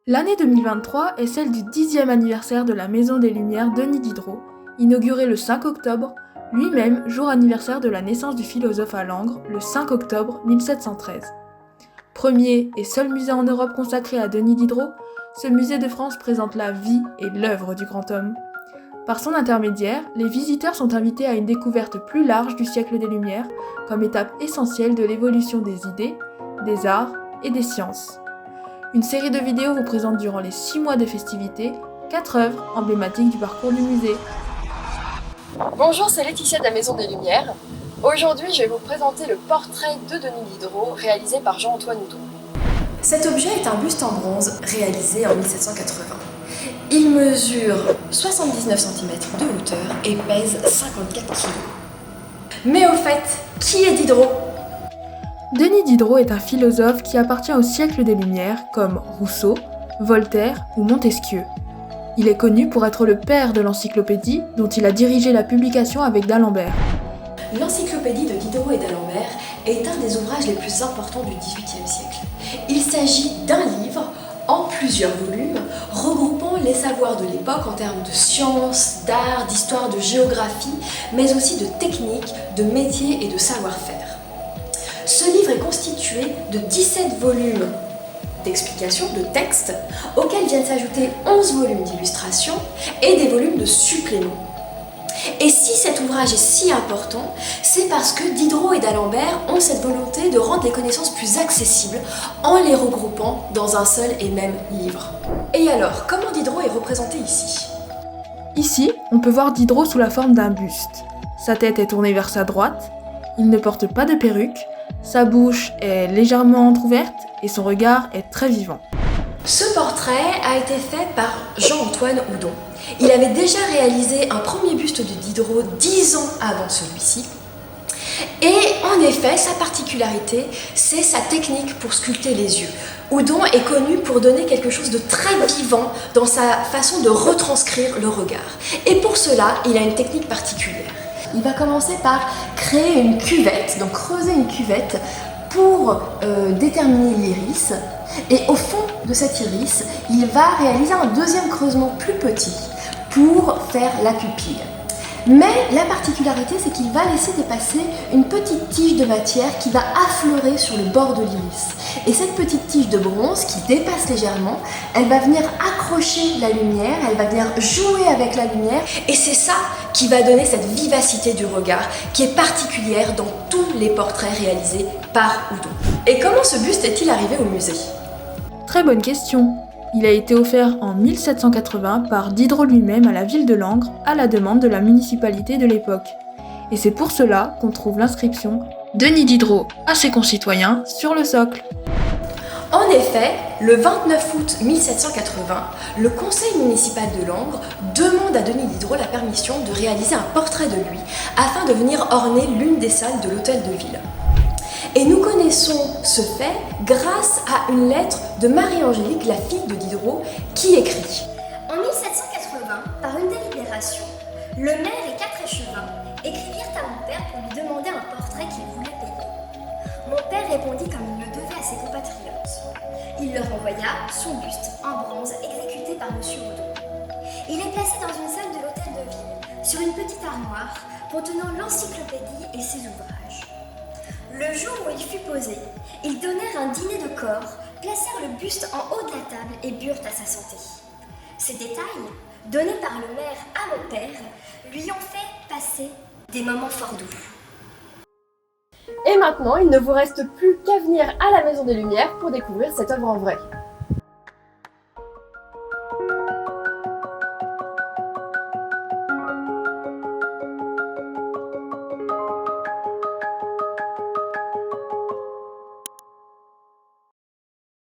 L'année 2023 est celle du 10e anniversaire de la Maison des Lumières Denis Diderot, inaugurée le 5 octobre, lui-même jour anniversaire de la naissance du philosophe à Langres, le 5 octobre 1713. Premier et seul musée en Europe consacré à Denis Diderot, ce musée de France présente la vie et l'œuvre du grand homme. Par son intermédiaire, les visiteurs sont invités à une découverte plus large du siècle des Lumières, comme étape essentielle de l'évolution des idées, des arts et des sciences. Une série de vidéos vous présente durant les 6 mois de festivités 4 œuvres emblématiques du parcours du musée. Bonjour, c'est Laetitia de la Maison des Lumières. Aujourd'hui, je vais vous présenter le portrait de Denis Diderot réalisé par Jean-Antoine Houdon. Cet objet est un buste en bronze réalisé en 1780. Il mesure 79 cm de hauteur et pèse 54 kg. Mais au fait, qui est Diderot ? Denis Diderot est un philosophe qui appartient au siècle des Lumières comme Rousseau, Voltaire ou Montesquieu. Il est connu pour être le père de l'encyclopédie dont il a dirigé la publication avec d'Alembert. L'encyclopédie de Diderot et d'Alembert est un des ouvrages les plus importants du XVIIIe siècle. Il s'agit d'un livre en plusieurs volumes, regroupant les savoirs de l'époque en termes de sciences, d'art, d'histoire, de géographie, mais aussi de technique, de métier et de savoir-faire. Ce livre est constitué de 17 volumes d'explications, de textes, auxquels viennent s'ajouter 11 volumes d'illustrations et des volumes de suppléments. Et si cet ouvrage est si important, c'est parce que Diderot et d'Alembert ont cette volonté de rendre les connaissances plus accessibles en les regroupant dans un seul et même livre. Et alors, comment Diderot est représenté ici ? Ici, on peut voir Diderot sous la forme d'un buste. Sa tête est tournée vers sa droite, il ne porte pas de perruque, sa bouche est légèrement entrouverte et son regard est très vivant. Ce portrait a été fait par Jean-Antoine Houdon. Il avait déjà réalisé un premier buste de Diderot 10 ans avant celui-ci. Et en effet, sa particularité, c'est sa technique pour sculpter les yeux. Houdon est connu pour donner quelque chose de très vivant dans sa façon de retranscrire le regard. Et pour cela, il a une technique particulière. Il va commencer par créer une cuvette, donc creuser une cuvette pour déterminer l'iris. Et au fond de cet iris, il va réaliser un deuxième creusement plus petit pour faire la pupille. Mais la particularité, c'est qu'il va laisser dépasser une petite tige de matière qui va affleurer sur le bord de l'iris. Et cette petite tige de bronze qui dépasse légèrement, elle va venir accrocher la lumière, elle va venir jouer avec la lumière. Et c'est ça qui va donner cette vivacité du regard qui est particulière dans tous les portraits réalisés par Houdon. Et comment ce buste est-il arrivé au musée ? Très bonne question. Il a été offert en 1780 par Diderot lui-même à la ville de Langres à la demande de la municipalité de l'époque. Et c'est pour cela qu'on trouve l'inscription « Denis Diderot à ses concitoyens » sur le socle. En effet, le 29 août 1780, le conseil municipal de Langres demande à Denis Diderot la permission de réaliser un portrait de lui afin de venir orner l'une des salles de l'hôtel de ville. Et nous connaissons ce fait grâce à une lettre de Marie-Angélique, la fille de Diderot, qui écrit « En 1780, par une délibération, le maire et 4 échevins écrivirent à mon père pour lui demander un portrait qu'il voulait payer. Mon père répondit comme il le devait à ses compatriotes. Il leur envoya son buste en bronze exécuté par M. Houdon. Il est placé dans une salle de l'hôtel de ville, sur une petite armoire contenant l'encyclopédie et ses ouvrages. Le jour où il fut posé, ils donnèrent un dîner de corps, placèrent le buste en haut de la table et burent à sa santé. Ces détails, donnés par le maire à mon père, lui ont fait passer des moments fort doux. Et maintenant, il ne vous reste plus qu'à venir à la Maison des Lumières pour découvrir cette œuvre en vrai.